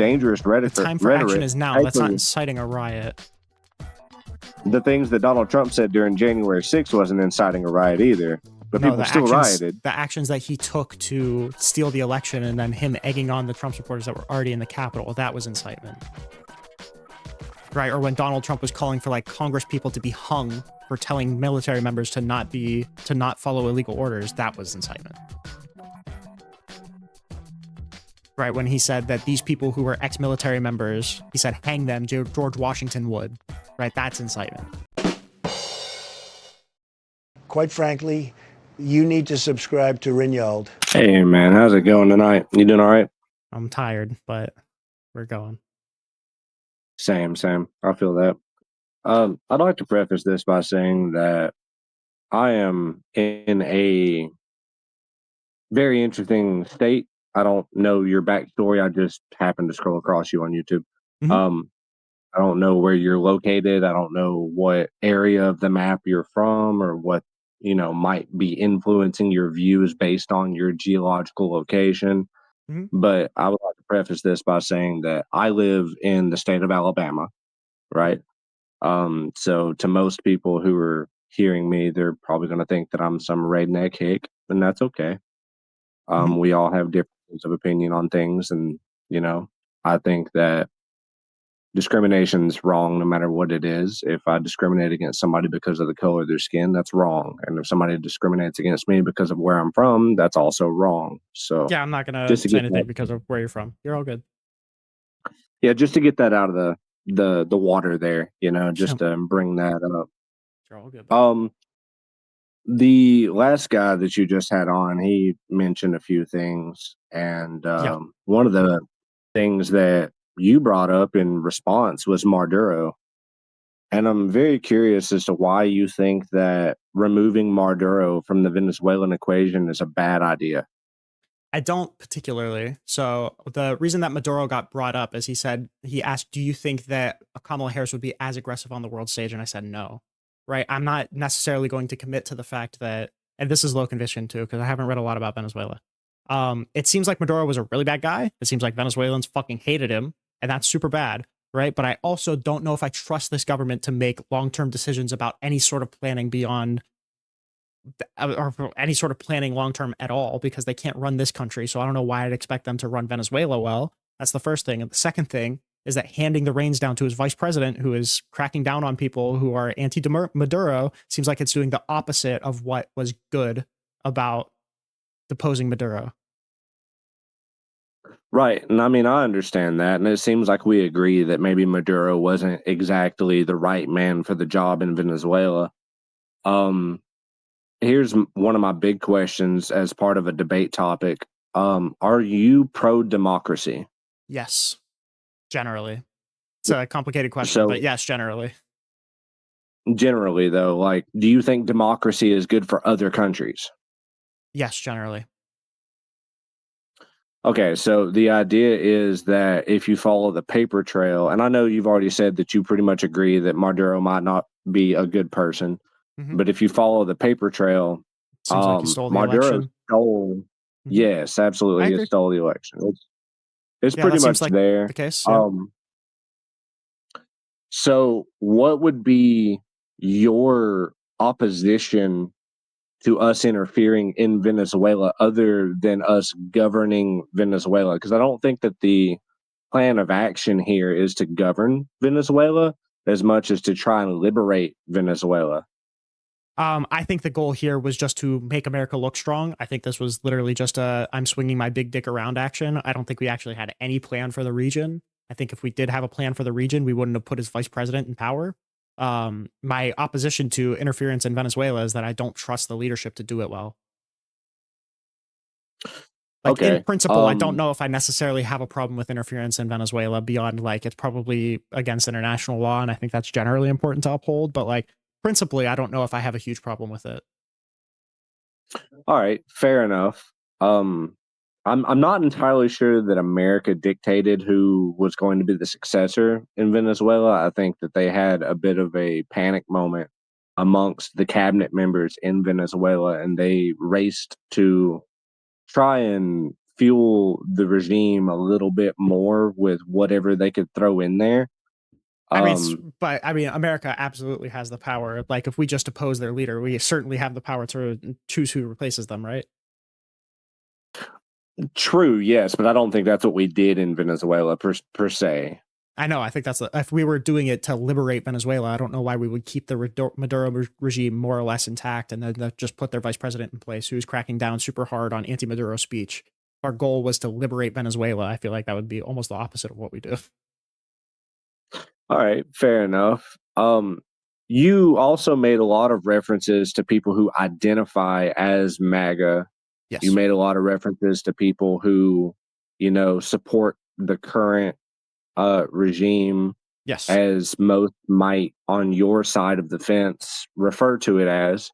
dangerous rhetoric. The time for action is now. That's not inciting a riot. The things that Donald Trump said during January 6th wasn't inciting a riot either. But people still rioted. The actions that he took to steal the election and then him egging on the Trump supporters that were already in the Capitol, that was incitement. Right? Or when Donald Trump was calling for like Congress people to be hung for telling military members to not follow illegal orders, that was incitement. Right? When he said that these people who were ex-military members, he said hang them, George Washington would. Right? That's incitement. Quite frankly, you need to subscribe to Rinnycast. Hey, man, how's it going tonight? You doing all right? I'm tired, but we're going. Same. I feel that. I'd like to preface this by saying that I am in a very interesting state. I don't know your backstory. I just happened to scroll across you on YouTube. Mm-hmm. I don't know where you're located. I don't know what area of the map you're from or what might be influencing your views based on your geological location. Mm-hmm. But I would like to preface this by saying that I live in the state of Alabama, right? So to most people who are hearing me, they're probably going to think that I'm some redneck hick, and that's okay. We all have differences of opinion on things, and I think that discrimination's wrong no matter what it is. If I discriminate against somebody because of the color of their skin, that's wrong. And if somebody discriminates against me because of where I'm from, that's also wrong. So yeah, I'm not gonna say anything because of where you're from. You're all good. Yeah, just to get that out of the water there, just to bring that up. You're all good. The last guy that you just had on, he mentioned a few things, and one of the things that you brought up in response was Maduro. And I'm very curious as to why you think that removing Maduro from the Venezuelan equation is a bad idea. I don't particularly. So the reason that Maduro got brought up is he asked, do you think that Kamala Harris would be as aggressive on the world stage? And I said, no, right? I'm not necessarily going to commit to the fact that, and this is low conviction too, because I haven't read a lot about Venezuela. It seems like Maduro was a really bad guy. It seems like Venezuelans fucking hated him, and that's super bad, right? But I also don't know if I trust this government to make long-term decisions about any sort of planning beyond, or any sort of planning long-term at all, because they can't run this country. So I don't know why I'd expect them to run Venezuela well. That's the first thing. And the second thing is that handing the reins down to his vice president, who is cracking down on people who are anti-Maduro, seems like it's doing the opposite of what was good about deposing Maduro. Right. And I mean, I understand that. And it seems like we agree that maybe Maduro wasn't exactly the right man for the job in Venezuela. Here's one of my big questions as part of a debate topic. Are you pro-democracy? Yes, generally. It's a complicated question, but yes, generally. Generally, though, like, do you think democracy is good for other countries? Yes, generally. Okay, so the idea is that if you follow the paper trail, and I know you've already said that you pretty much agree that Maduro might not be a good person, but if you follow the paper trail, seems like he stole the Maduro election. Stole. Yes, absolutely, he stole the election. It's pretty much like there. The case. Yeah. So, what would be your opposition to us interfering in Venezuela other than us governing Venezuela? Because I don't think that the plan of action here is to govern Venezuela as much as to try and liberate Venezuela. I think the goal here was just to make America look strong. I think this was literally just a I'm swinging my big dick around action. I don't think we actually had any plan for the region. I think if we did have a plan for the region, we wouldn't have put his vice president in power. My opposition to interference in Venezuela is that I don't trust the leadership to do it well. Like, in principle, I don't know if I necessarily have a problem with interference in Venezuela beyond, like, it's probably against international law, and I think that's generally important to uphold. But, like, principally, I don't know if I have a huge problem with it. All right, fair enough. I'm not entirely sure that America dictated who was going to be the successor in Venezuela. I think that they had a bit of a panic moment amongst the cabinet members in Venezuela, and they raced to try and fuel the regime a little bit more with whatever they could throw in there. But America absolutely has the power. Like, if we just oppose their leader, we certainly have the power to choose who replaces them, right? True, yes, but I don't think that's what we did in Venezuela per se. I know. I think if we were doing it to liberate Venezuela, I don't know why we would keep the Maduro regime more or less intact and then just put their vice president in place who's cracking down super hard on anti-Maduro speech. Our goal was to liberate Venezuela. I feel like that would be almost the opposite of what we do. All right, fair enough. You also made a lot of references to people who identify as MAGA. Yes. You made a lot of references to people who, support the current regime. Yes. As most might on your side of the fence refer to it as.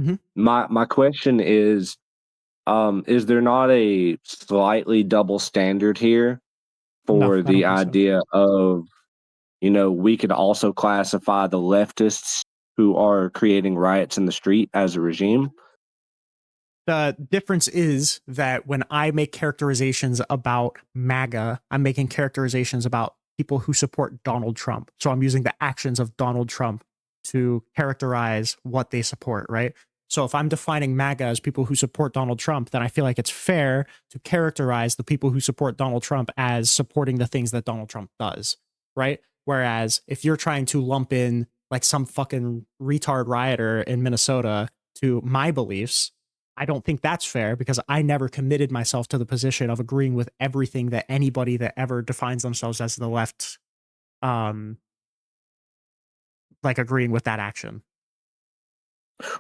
Mm-hmm. My question is there not a slightly double standard here for the idea of, we could also classify the leftists who are creating riots in the street as a regime? The difference is that when I make characterizations about MAGA, I'm making characterizations about people who support Donald Trump. So I'm using the actions of Donald Trump to characterize what they support, right? So if I'm defining MAGA as people who support Donald Trump, then I feel like it's fair to characterize the people who support Donald Trump as supporting the things that Donald Trump does, right? Whereas if you're trying to lump in like some fucking retard rioter in Minnesota to my beliefs, I don't think that's fair because I never committed myself to the position of agreeing with everything that anybody that ever defines themselves as the left, like agreeing with that action.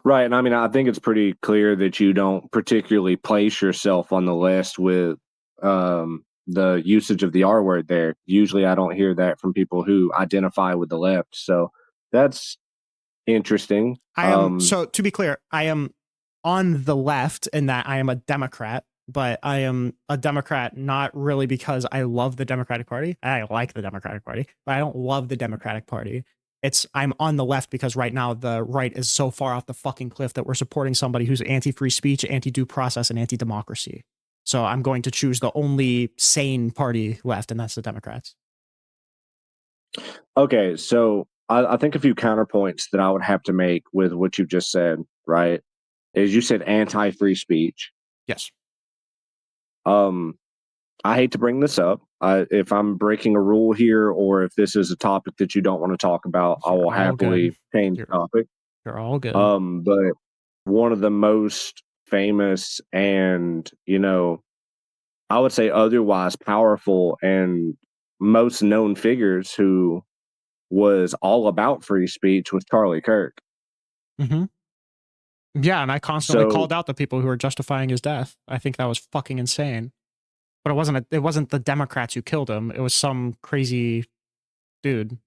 Right. And I think it's pretty clear that you don't particularly place yourself on the list with the usage of the R word there. Usually I don't hear that from people who identify with the left. So that's interesting. So to be clear, I am on the left in that I am a Democrat, but I am a Democrat not really because I love the Democratic Party. I like the Democratic Party, but I don't love the Democratic Party. I'm on the left because right now the right is so far off the fucking cliff that we're supporting somebody who's anti-free speech, anti-due process, and anti-democracy. So I'm going to choose the only sane party left, and that's the Democrats. Okay, so I think a few counterpoints that I would have to make with what you've just said, right, is you said anti-free speech. Yes. I hate to bring this up. If I'm breaking a rule here or if this is a topic that you don't want to talk about, I will happily change the topic. You're all good. But one of the most famous and, I would say otherwise powerful and most known figures who was all about free speech was Charlie Kirk. Mm-hmm. Yeah, and I constantly called out the people who were justifying his death. I think that was fucking insane. But it wasn't the Democrats who killed him. It was some crazy dude.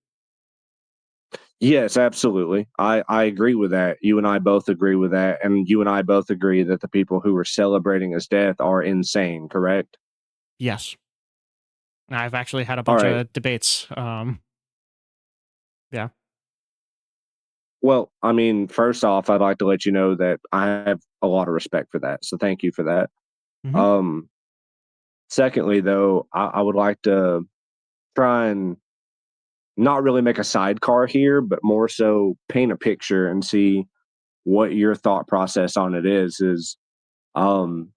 Yes, absolutely. I agree with that. You and I both agree with that. And you and I both agree that the people who were celebrating his death are insane, correct? Yes. I've actually had a bunch of debates. Yeah. Well, first off, I'd like to let you know that I have a lot of respect for that. So thank you for that. Mm-hmm. Secondly, though, I would like to try and not really make a sidecar here, but more so paint a picture and see what your thought process on it is the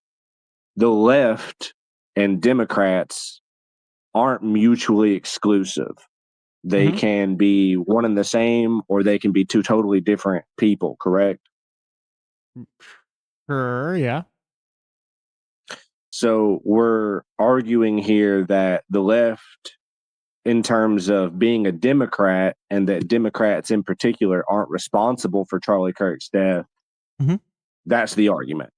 left and Democrats aren't mutually exclusive. They can be one and the same, or they can be two totally different people, correct? Sure, yeah. So we're arguing here that the left, in terms of being a Democrat, and that Democrats in particular aren't responsible for Charlie Kirk's death. Mm-hmm. That's the argument.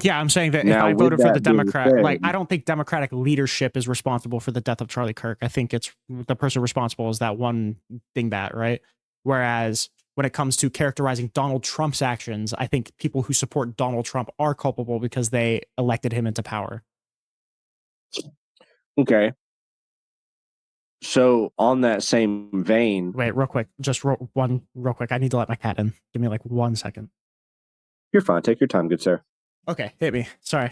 Yeah, I'm saying that Now, if I voted for the Democrat, said, I don't think Democratic leadership is responsible for the death of Charlie Kirk. I think it's the person responsible is that one dingbat, right? Whereas when it comes to characterizing Donald Trump's actions, I think people who support Donald Trump are culpable because they elected him into power. Okay. So on that same vein, wait, real quick, real quick. I need to let my cat in. Give me like 1 second. You're fine. Take your time, good sir. Okay, hit me. Sorry.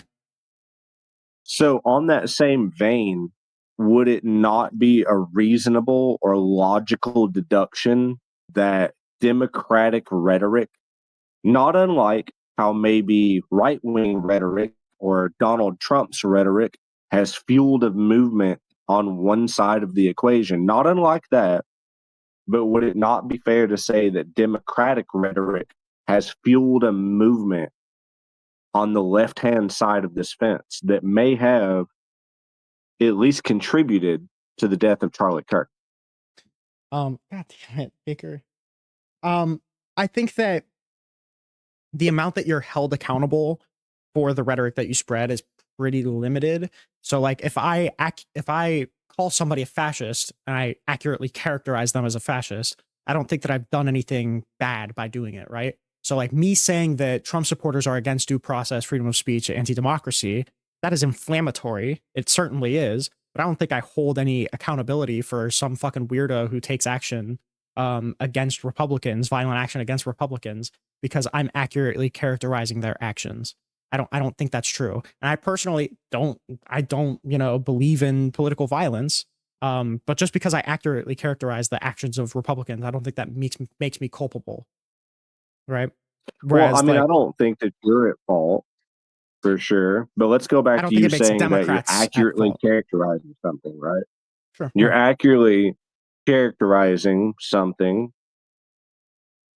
So, on that same vein, would it not be a reasonable or logical deduction that Democratic rhetoric, not unlike how maybe right wing rhetoric or Donald Trump's rhetoric has fueled a movement on one side of the equation, not unlike that, but would it not be fair to say that Democratic rhetoric has fueled a movement on the left hand side of this fence that may have at least contributed to the death of Charlie Kirk? God damn it, Baker. I think that the amount that you're held accountable for the rhetoric that you spread is pretty limited. So like if I call somebody a fascist and I accurately characterize them as a fascist, I don't think that I've done anything bad by doing it, right? So like me saying that Trump supporters are against due process, freedom of speech, anti-democracy, that is inflammatory. It certainly is, but I don't think I hold any accountability for some fucking weirdo who takes action against Republicans, violent action against Republicans, because I'm accurately characterizing their actions. I don't think that's true. And I personally don't believe in political violence. But just because I accurately characterize the actions of Republicans, I don't think that makes me culpable. Right. Well, I Whereas mean, I like don't think that you're at fault for sure, but let's go I back don't to think you it makes saying that you're Democrats at accurately fault. characterizing something, right? Sure. You're Yeah. accurately characterizing something.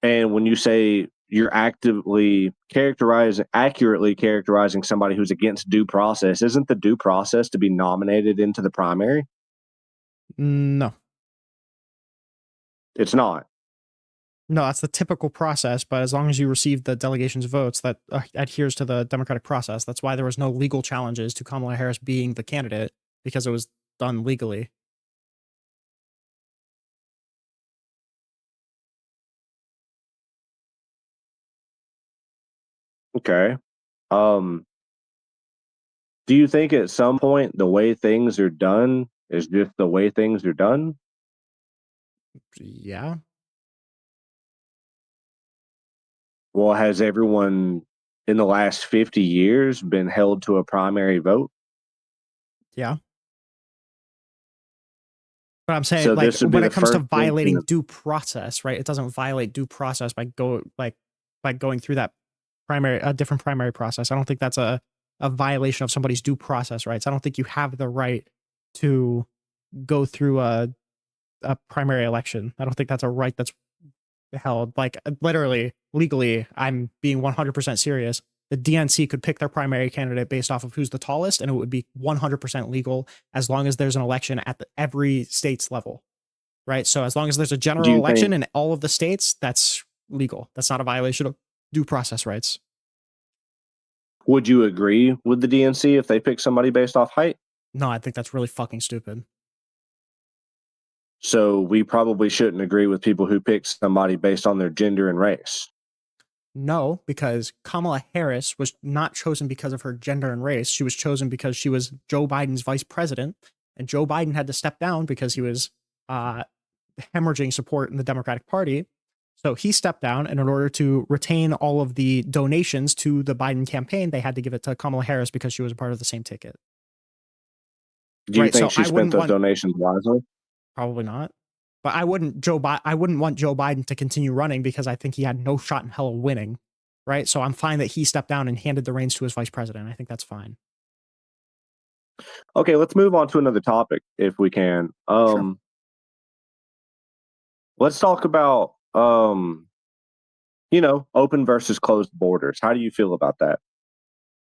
And when you say you're accurately characterizing somebody who's against due process, isn't the due process to be nominated into the primary? No. It's not. No, that's the typical process, but as long as you receive the delegation's votes, that adheres to the democratic process. That's why there was no legal challenges to Kamala Harris being the candidate, because it was done legally. Okay. Um, do you think at some point the way things are done is just the way things are done? Yeah. Well, has everyone in the last 50 years been held to a primary vote? Yeah. But I'm saying, So like, this would be when the it comes to first violating instance. due process, right? It doesn't violate due process by going through that a different primary process. I don't think that's a violation of somebody's due process rights. I don't think you have the right to go through a primary election. I don't think that's a right that's held. Like literally, legally, I'm being 100% serious. The DNC could pick their primary candidate based off of who's the tallest, and it would be 100% legal as long as there's an election at every state's level, right? So as long as there's a Do general you election think in all of the states, that's legal. That's not a violation of due process rights. would you agree with the DNC if they pick somebody based off height? No, I think that's really fucking stupid. So we probably shouldn't agree with people who pick somebody based on their gender and race. No, because Kamala Harris was not chosen because of her gender and race. She was chosen because she was Joe Biden's vice president, and Joe Biden had to step down because he was uh, hemorrhaging support in the Democratic Party. So he stepped down, and in order to retain all of the donations to the Biden campaign, they had to give it to Kamala Harris because she was a part of the same ticket. Do you Right. think So she I spent wouldn't those want donations wisely? probably not. But I wouldn't want Joe Biden to continue running because I think he had no shot in hell of winning. Right. So I'm fine that he stepped down and handed the reins to his vice president. I think that's fine. Okay, let's move on to another topic if we can. Sure. Let's talk about open versus closed borders. How do you feel about that?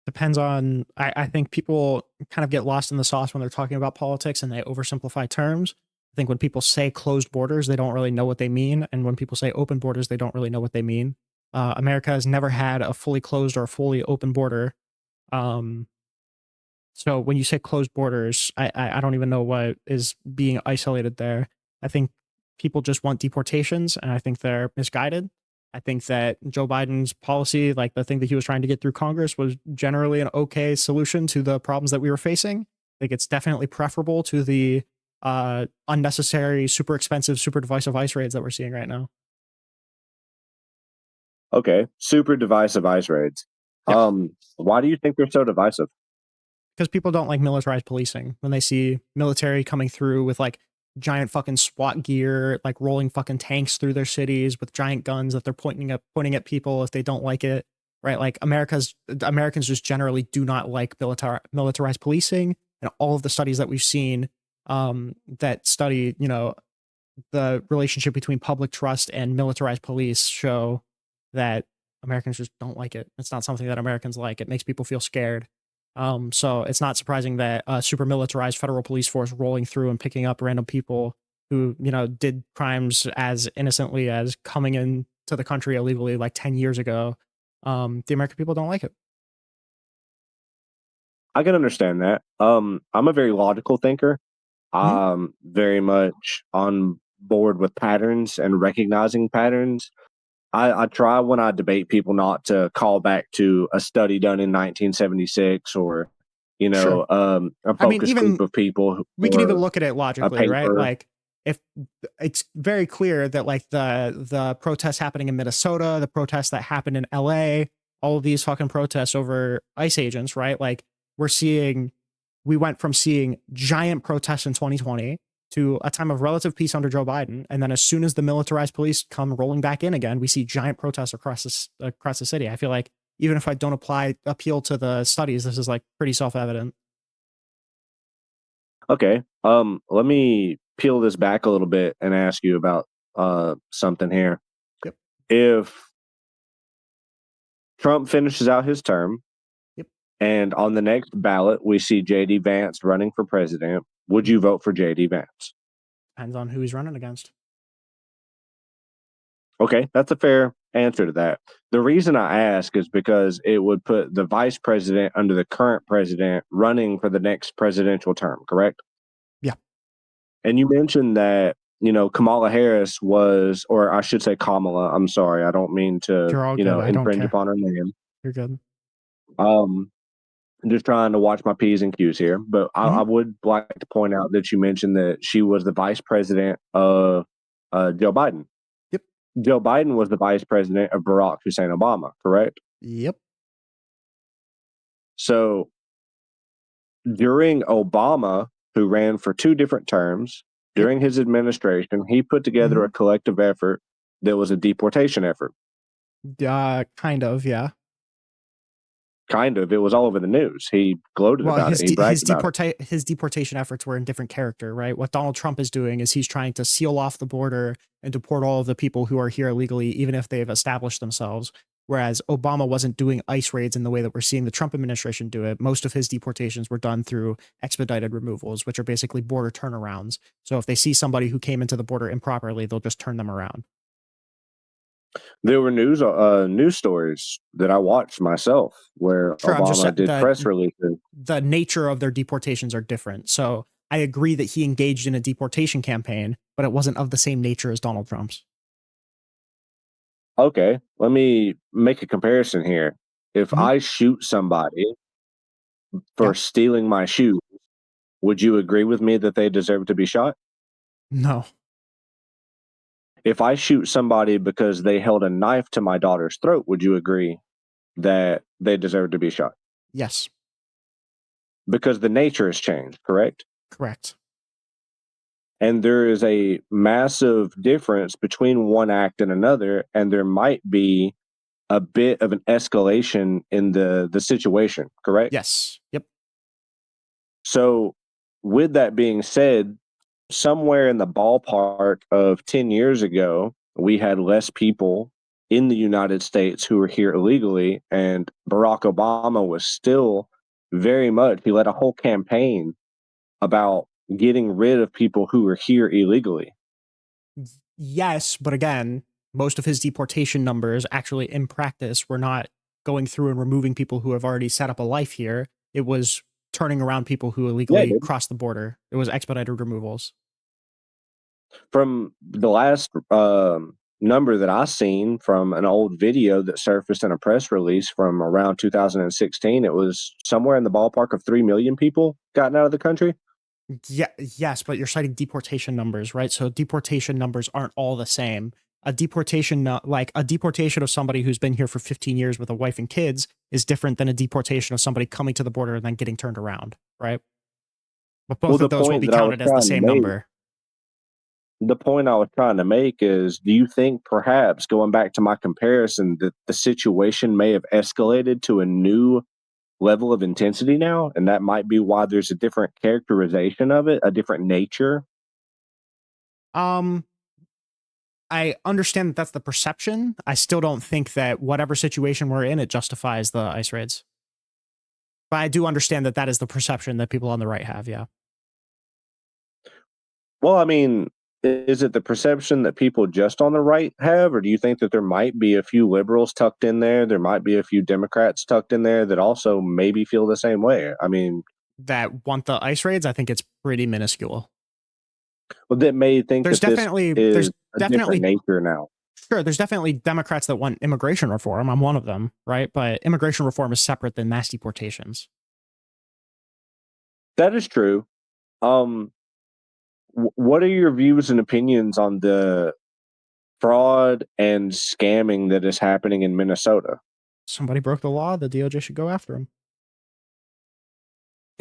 Depends on I think people kind of get lost in the sauce when they're talking about politics and they oversimplify terms. I think when people say closed borders, they don't really know what they mean. And when people say open borders, they don't really know what they mean. America has never had a fully closed or a fully open border. Um, so when you say closed borders, I don't even know what is being isolated there. I think people just want deportations, and I think they're misguided. I think that Joe Biden's policy, like the thing that he was trying to get through Congress, was generally an okay solution to the problems that we were facing. I think it's definitely preferable to the unnecessary, super expensive, super divisive ICE raids that we're seeing right now. Okay, super divisive ice raids. Yeah. Why do you think they're so divisive? Because people don't like militarized policing. When they see military coming through with like giant fucking SWAT gear, like rolling fucking tanks through their cities with giant guns that they're pointing at people if they don't like it, right? Like Americans just generally do not like militarized policing, and all of the studies that we've seen that study, the relationship between public trust and militarized police show that Americans just don't like it. It's not something that Americans like. It makes people feel scared. So it's not surprising that a super militarized federal police force rolling through and picking up random people who, did crimes as innocently as coming into the country illegally like 10 years ago. The American people don't like it. I can understand that. I'm a very logical thinker. Mhm. I'm very much on board with patterns and recognizing patterns. I try when I debate people not to call back to a study done in 1976 or, Sure. a I mean, focus group even of people we can even or look at it a logically, right? paper. Like if it's very clear that like the protests happening in Minnesota, the protests that happened in LA, all of these fucking protests over ICE agents, right? Like we went from seeing giant protests in 2020 to a time of relative peace under Joe Biden, and then as soon as the militarized police come rolling back in again, we see giant protests across the city. I feel like even if I don't appeal to the studies, this is like pretty self-evident. Okay. Let me peel this back a little bit and ask you about something here. Yep. If Trump finishes out his term Yep. and on the next ballot we see JD Vance running for president, would you vote for JD Vance? Depends on who he's running against. Okay, that's a fair answer to that. The reason I ask is because it would put the vice president under the current president running for the next presidential term, correct? Yeah. And you mentioned that, Kamala Harris was, or I should say Kamala, I'm sorry, I don't mean to, You're all good. I don't infringe care. upon her name. You're good. I'm just trying to watch my P's and Q's here, but I Mhm. would like to point out that you mentioned that she was the vice president of Joe Biden. Yep. Joe Biden was the vice president of Barack Hussein Obama, correct? Yep. So during Obama, who ran for two different terms, Yep. during his administration, he put together a Mhm. collective effort that was a deportation effort. Kind of, yeah. Kind of. It was all over the news. He gloated Well, about it. He bragged about it. his deportation efforts were in different character, right? What Donald Trump is doing is he's trying to seal off the border and deport all of the people who are here illegally, even if they've established themselves. Whereas Obama wasn't doing ICE raids in the way that we're seeing the Trump administration do it. Most of his deportations were done through expedited removals, which are basically border turnarounds. So if they see somebody who came into the border improperly, they'll just turn them around. There were news stories that I watched myself where Sure, I'm just Obama did press releases. the nature of their deportations are different. So I agree that he engaged in a deportation campaign, but it wasn't of the same nature as Donald Trump's. Okay, let me make a comparison here. If Mhm. I shoot somebody Yeah. for stealing my shoes, would you agree with me that they deserve to be shot? No. If I shoot somebody because they held a knife to my daughter's throat, would you agree that they deserve to be shot? Yes. Because the nature has changed, correct? Correct. And there is a massive difference between one act and another, and there might be a bit of an escalation in the situation, correct? Yes. Yep. So, with that being said, somewhere in the ballpark of 10 years ago, we had less people in the United States who were here illegally, and Barack Obama was still very much, he led a whole campaign about getting rid of people who were here illegally. Yes, but again, most of his deportation numbers actually in practice were not going through and removing people who have already set up a life here. It was turning around people who Yeah, illegally dude. crossed the border. It was expedited removals. From the last number that I seen from an old video that surfaced in a press release from around 2016, it was somewhere in the ballpark of 3 million people gotten out of the country. Yeah, yes, but you're citing deportation numbers, right? So deportation numbers aren't all the same. a deportation, like a deportation of somebody who's been here for 15 years with a wife and kids is different than a deportation of somebody coming to the border and then getting turned around, right? But Well, both of those will be counted as the same number. the point I was trying to make is, do you think perhaps, going back to my comparison, that the situation may have escalated to a new level of intensity now, and that might be why there's a different characterization of it, a different nature? Um, I understand that that's the perception. I still don't think that whatever situation we're in, it justifies the ICE raids. But I do understand that that is the perception that people on the right have. Yeah. Well, I mean, is it the perception that people just on the right have, or do you think that there might be a few liberals tucked in there? There might be a few Democrats tucked in there that also maybe feel the same way. I mean, That want the ICE raids, I think it's pretty minuscule. well, that may think There's that this definitely, is there's a different definitely, nature now. sure, there's definitely Democrats that want immigration reform. I'm one of them, right? But immigration reform is separate than mass deportations. That is true. Um, what are your views and opinions on the fraud and scamming that is happening in Minnesota? Somebody broke the law, the DOJ should go after him.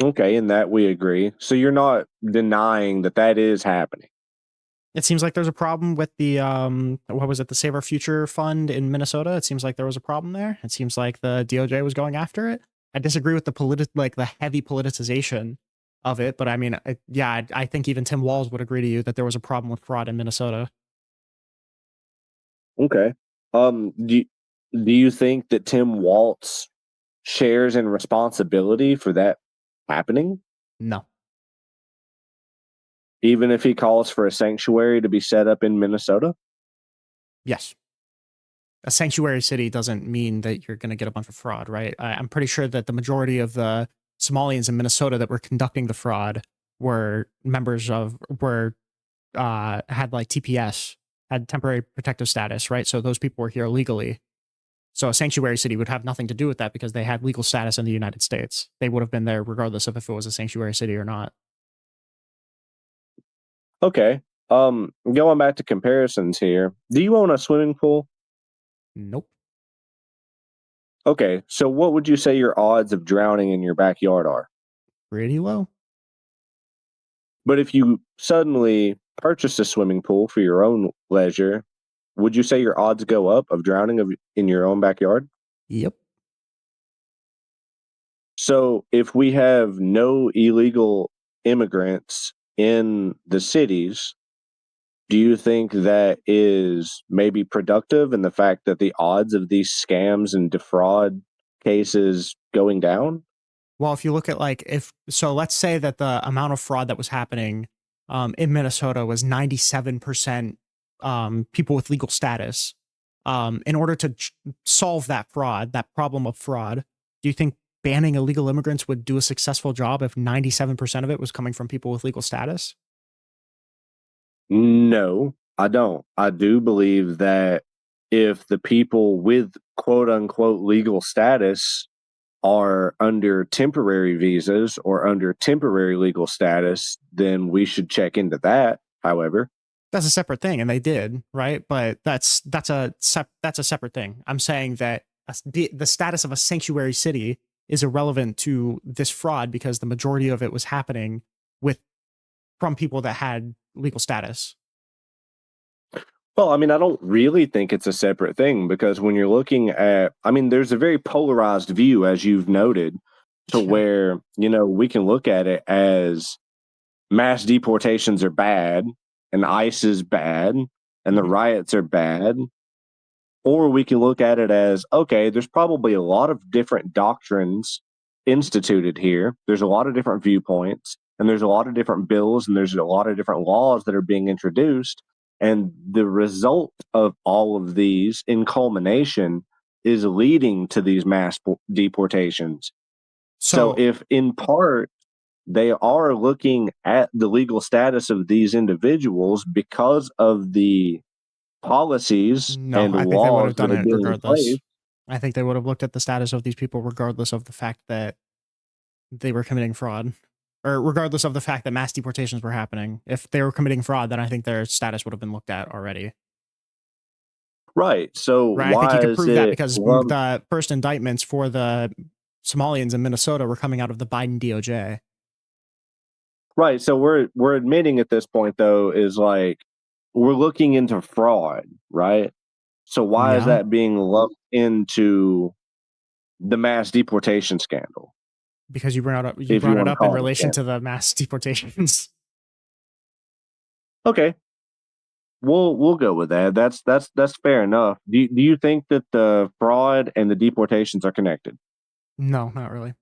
Okay, in that we agree. So you're not denying that that is happening. It seems like there's a problem with the what was it, the Save Our Future fund in Minnesota. It seems like there was a problem there. It seems like the DOJ was going after it. I disagree with the heavy politicization of it, but I mean, I think even Tim Walz would agree to you that there was a problem with fraud in Minnesota. Okay. Do you think that Tim Waltz shares in responsibility for that happening, No. even if he calls for a sanctuary to be set up in Minnesota? Yes. A sanctuary city doesn't mean that you're going to get a bunch of fraud, right? I'm pretty sure that the majority of the Somalians in Minnesota that were conducting the fraud were had like TPS, had temporary protective status, right? So those people were here legally. So a sanctuary city would have nothing to do with that because they had legal status in the United States. They would have been there regardless of if it was a sanctuary city or not. Okay. Going back to comparisons here, do you own a swimming pool? Nope. Okay, so what would you say your odds of drowning in your backyard are? Pretty low. But if you suddenly purchased a swimming pool for your own leisure, would you say your odds go up of drowning in your own backyard? Yep. So if we have no illegal immigrants in the cities, do you think that is maybe productive in the fact that the odds of these scams and defraud cases going down? Well, if you look at let's say that the amount of fraud that was happening in Minnesota was 97% people with legal status. In order to solve that fraud, that problem of fraud, do you think banning illegal immigrants would do a successful job if 97% of it was coming from people with legal status? No, I don't. I do believe that if the people with quote unquote legal status are under temporary visas or under temporary legal status, then we should check into that. However, That's a separate thing, and they did, right? But that's a separate thing. I'm saying that the status of a sanctuary city is irrelevant to this fraud because the majority of it was happening with from people that had legal status. well, I mean, I don't really think it's a separate thing because when you're looking at, I mean, there's a very polarized view, as you've noted, to Yeah. where, we can look at it as mass deportations are bad and ICE is bad and the Mhm. riots are bad. Or we can look at it as, okay, there's probably a lot of different doctrines instituted here. There's a lot of different viewpoints, and there's a lot of different bills, and there's a lot of different laws that are being introduced. And the result of all of these in culmination is leading to these mass deportations. So, So if in part they are looking at the legal status of these individuals because of the policies no, and I think they would laws have that done are it being placed. regardless. I think they would have looked at the status of these people regardless of the fact that they were committing fraud, or regardless of the fact that mass deportations were happening. If they were committing fraud, then I think their status would have been looked at already. Right. So Right. I think you why could is prove that it because lumped? the first indictments for the Somalians in Minnesota were coming out of the Biden DOJ. Right. So we're admitting at this point though is like we're looking into fraud, right? So why is Yeah. that being lumped into the mass deportation scandal, Because you brought if you it want to up in call it a relation to scandal? the mass deportations. Okay, we'll go with that. That's fair enough. Do you think that the fraud and the deportations are connected? No, not really.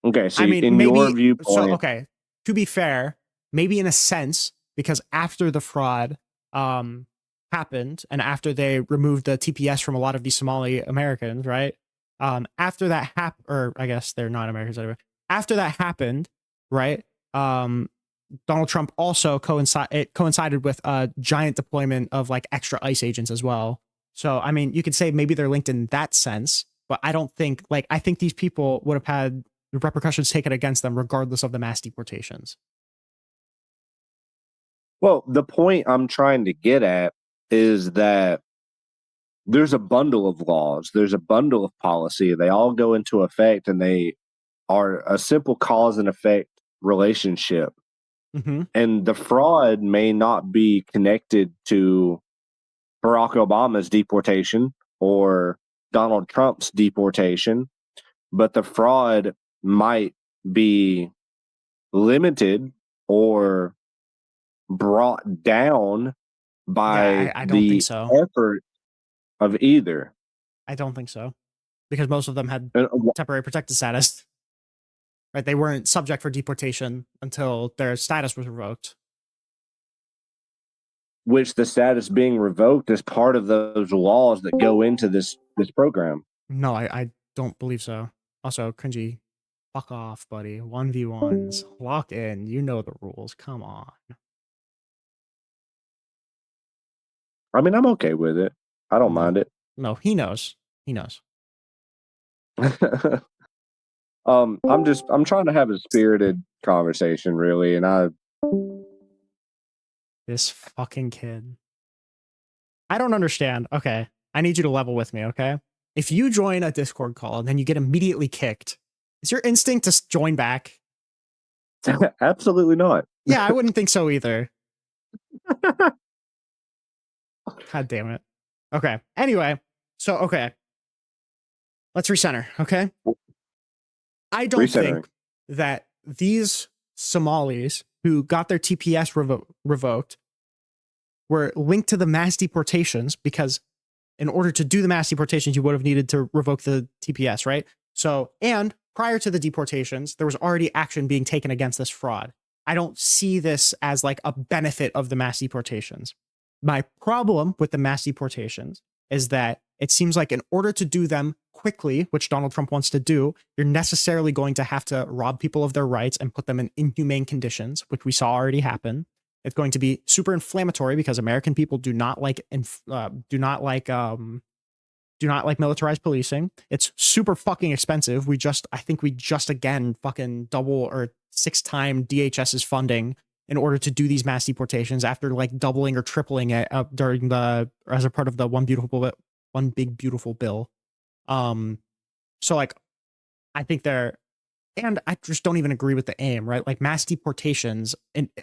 Okay, so I mean, in your maybe so. viewpoint, Okay, to be fair, maybe in a sense, because after the fraud happened and after they removed the TPS from a lot of these Somali Americans, right? After that happened, or I guess they're not Americans anyway. After that happened, right? Um, Donald Trump also coincided with a giant deployment of like extra ICE agents as well. So I mean, you could say maybe they're linked in that sense, but I don't think I think these people would have had the repercussions taken against them regardless of the mass deportations. well, the point I'm trying to get at is that there's a bundle of laws, there's a bundle of policy. They all go into effect, and they are a simple cause and effect relationship. Mm-hmm. And the fraud may not be connected to Barack Obama's deportation or Donald Trump's deportation, but the fraud might be limited or brought down Yeah, by I don't think the so. effort of either. I don't think so because most of them had And temporary protected status. Right, they weren't subject for deportation until their status was revoked. which the status being revoked is part of those laws that go into this program. No, I don't believe so. Also, cringy. Fuck off, buddy. 1v1s. Lock in. You know the rules. Come on. I mean, I'm okay with it. I don't No. mind it. No, he knows. He knows. I'm trying to have a spirited conversation, really, and This fucking kid. I don't understand. Okay. I need you to level with me, okay? If you join a Discord call and then you get immediately kicked, is your instinct to join back? absolutely not. Yeah, I wouldn't think so either. God damn it. Okay. Anyway, so okay. Let's recenter, okay? I don't Recentering. think that these Somalis who got their TPS revoked were linked to the mass deportations because in order to do the mass deportations, you would have needed to revoke the TPS, right? So, and prior to the deportations, there was already action being taken against this fraud. I don't see this as like a benefit of the mass deportations. My problem with the mass deportations is that it seems like in order to do them quickly, which Donald Trump wants to do, you're necessarily going to have to rob people of their rights and put them in inhumane conditions, which we saw already happen. It's going to be super inflammatory because American people do not like militarized policing. It's super fucking expensive. I think we just again fucking double or 6 times DHS's funding in order to do these mass deportations after like doubling or tripling it as a part of the one big beautiful bill. So like I think and I just don't even agree with the aim, right? Like mass deportations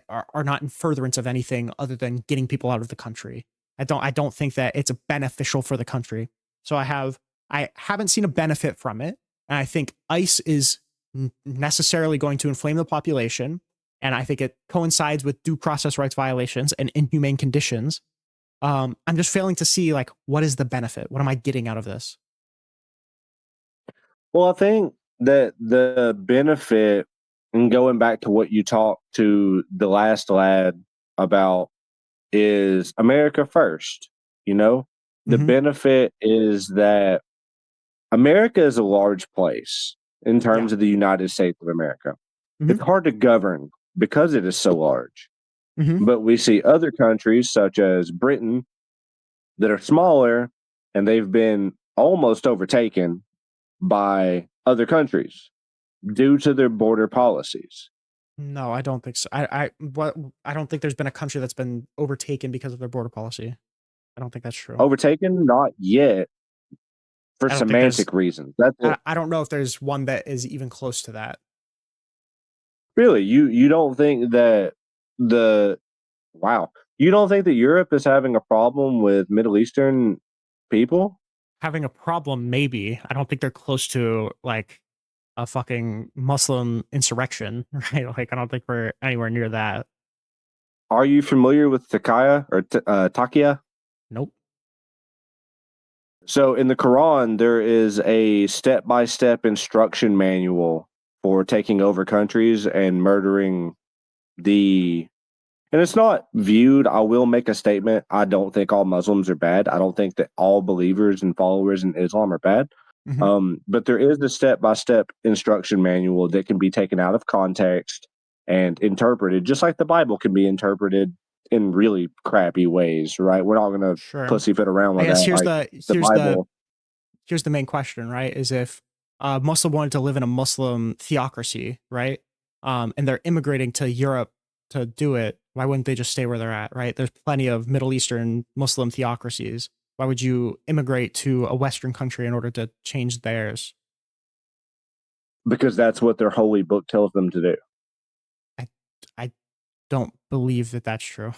are not in furtherance of anything other than getting people out of the country. I don't think that it's beneficial for the country. So I haven't seen a benefit from it. And I think ICE is necessarily going to inflame the population. And I think it coincides with due process rights violations and inhumane conditions. I'm just failing to see like what is the benefit? What am I getting out of this? Well, I think that the benefit, and going back to what you talked to the last lad about, is America first. You know, the Mm-hmm. benefit is that America is a large place in Yeah. terms of the United States of America. Mm-hmm. It's hard to govern because it is so large. Mm-hmm. But we see other countries such as Britain that are smaller, and they've been almost overtaken by other countries due to their border policies. No, I don't think so. I don't think there's been a country that's been overtaken because of their border policy. I don't think that's true. Overtaken? Not yet. For I don't think there's. semantic reasons. That's it. I don't know if there's one that is even close to that. Really, you don't think that the wow, you don't think that Europe is having a problem with Middle Eastern people? Having a problem, maybe. I don't think they're close to like a fucking Muslim insurrection, right? Like, I don't think we're anywhere near that. Are you familiar with Takaya or Takia? Nope. So in the Quran, there is a step-by-step instruction manual for taking over countries and murdering the. And it's not viewed. I will make a statement. I don't think all Muslims are bad. I don't think that all believers and followers in Islam are bad. But there is a step-by-step instruction manual that can be taken out of context and interpreted, just like the Bible can be interpreted in really crappy ways, right? We're not going to Sure. pussyfoot around I with guess that. here's the main question, right? Is if a Muslim wanted to live in a Muslim theocracy, right? And they're immigrating to Europe to do it, why wouldn't they just stay where they're at, right? There's plenty of Middle Eastern Muslim theocracies. Why would you immigrate to a Western country in order to change theirs? Because that's what their holy book tells them to do. I don't believe that that's true.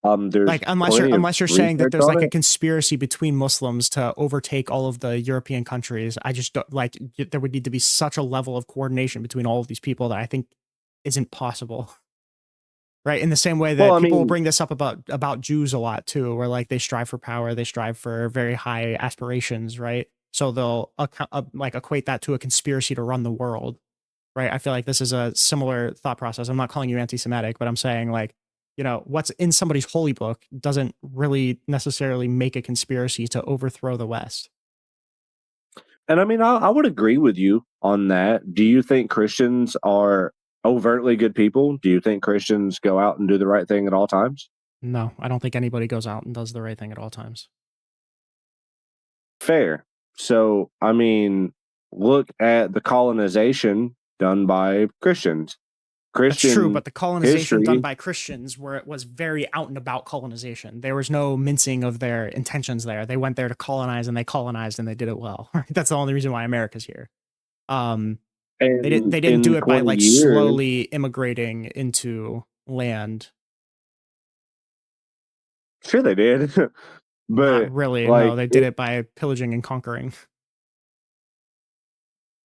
There's like unless you're saying that there's like a conspiracy between Muslims to overtake all of the European countries, I just don't like. There would need to be such a level of coordination between all of these people that I think isn't possible. Right, in the same way that people will bring this up about Jews a lot too, where like they strive for power, they strive for very high aspirations, right? So they'll like equate that to a conspiracy to run the world, right? I feel like this is a similar thought process. I'm not calling you anti-Semitic, but I'm saying like, you know, what's in somebody's holy book doesn't really necessarily make a conspiracy to overthrow the West. And I mean, I would agree with you on that. Do you think Christians are overtly good people? Do you think Christians go out and do the right thing at all times? No, I don't think anybody goes out and does the right thing at all times. Fair. So, I mean, look at the colonization done by Christians. That's true, but the colonization done by Christians, where it was very out and about colonization, there was no mincing of their intentions there. They went there to colonize, and they did it well. That's the only reason why America's here. They didn't do it by like slowly immigrating into land. Sure, they did, but not really. Like, no, they did it by pillaging and conquering.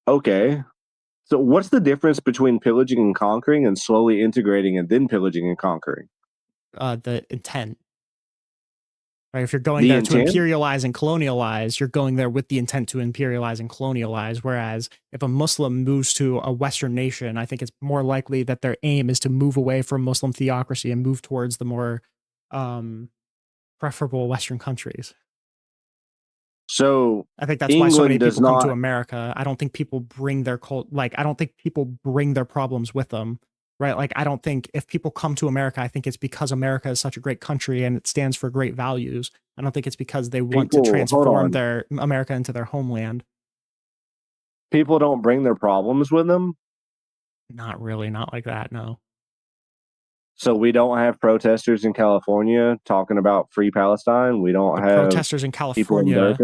Okay. So what's the difference between pillaging and conquering and slowly integrating and then pillaging and conquering? The intent. Right? If you're going there to imperialize and colonialize, you're going there with the intent to imperialize and colonialize. Whereas if a Muslim moves to a Western nation, I think it's more likely that their aim is to move away from Muslim theocracy and move towards the more preferable Western countries. So I think that's why so many people come to America. I don't think people bring their I don't think people bring their problems with them, right? Like, I don't think if people come to America, I think it's because America is such a great country and it stands for great values. I don't think it's because they want to transform their America into their homeland. People don't bring their problems with them? Not really, not like that, no. So we don't have protesters in California talking about free Palestine. We don't have protesters in California.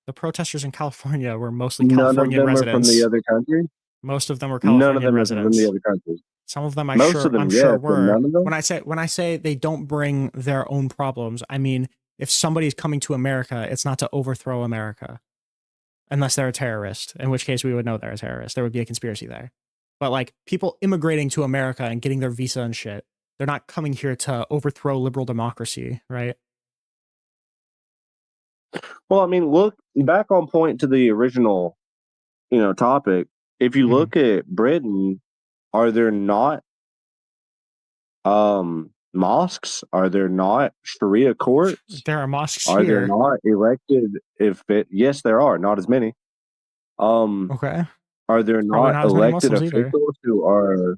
The protesters in California were mostly Californian residents. None of them are from the other country. Most of them were Californian residents. From the other countries. Some of them, I'm sure were. None of them? When I say they don't bring their own problems, I mean if somebody's coming to America, it's not to overthrow America, unless they're a terrorist. In which case, we would know they're a terrorist. There would be a conspiracy there. But like people immigrating to America and getting their visa and shit, they're not coming here to overthrow liberal democracy, right? Well, I mean, look back on point to the original, topic. If you look at Britain, are there not mosques? Are there not Sharia courts? There are mosques here. Are here. there not elected? Yes, there are. Not as many. Okay. Are there not elected officials who are,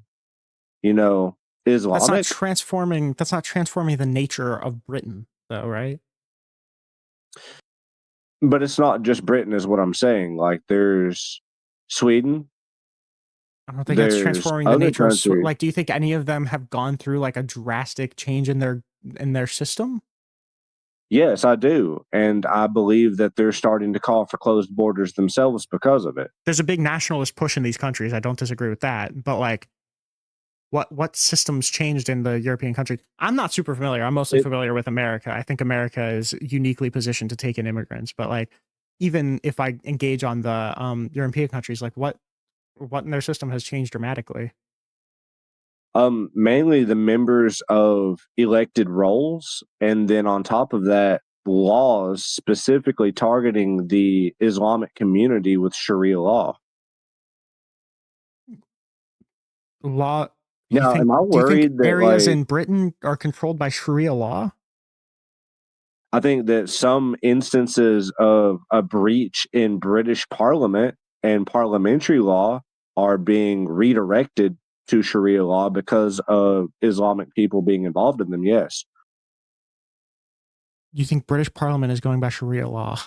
Islamic? That's not transforming the nature of Britain, though, right? But it's not just Britain, is what I'm saying. Like, there's Sweden. I don't think that's transforming the nature of Sweden. Like, do you think any of them have gone through like a drastic change in their system? Yes, I do. And I believe that they're starting to call for closed borders themselves because of it. There's a big nationalist push in these countries. I don't disagree with that. But like, what systems changed in the European countries? I'm not super familiar. I'm mostly familiar with America. I think America is uniquely positioned to take in immigrants. But like, even if I engage on the European countries, like what in their system has changed dramatically? Mainly the members of elected roles, and then on top of that, laws specifically targeting the Islamic community with Sharia law. Law. Now, am I Do you think worried that areas like in Britain are controlled by Sharia law? I think that some instances of a breach in British Parliament and parliamentary law are being redirected to Sharia law because of Islamic people being involved in them. Yes. You think British Parliament is going by Sharia law?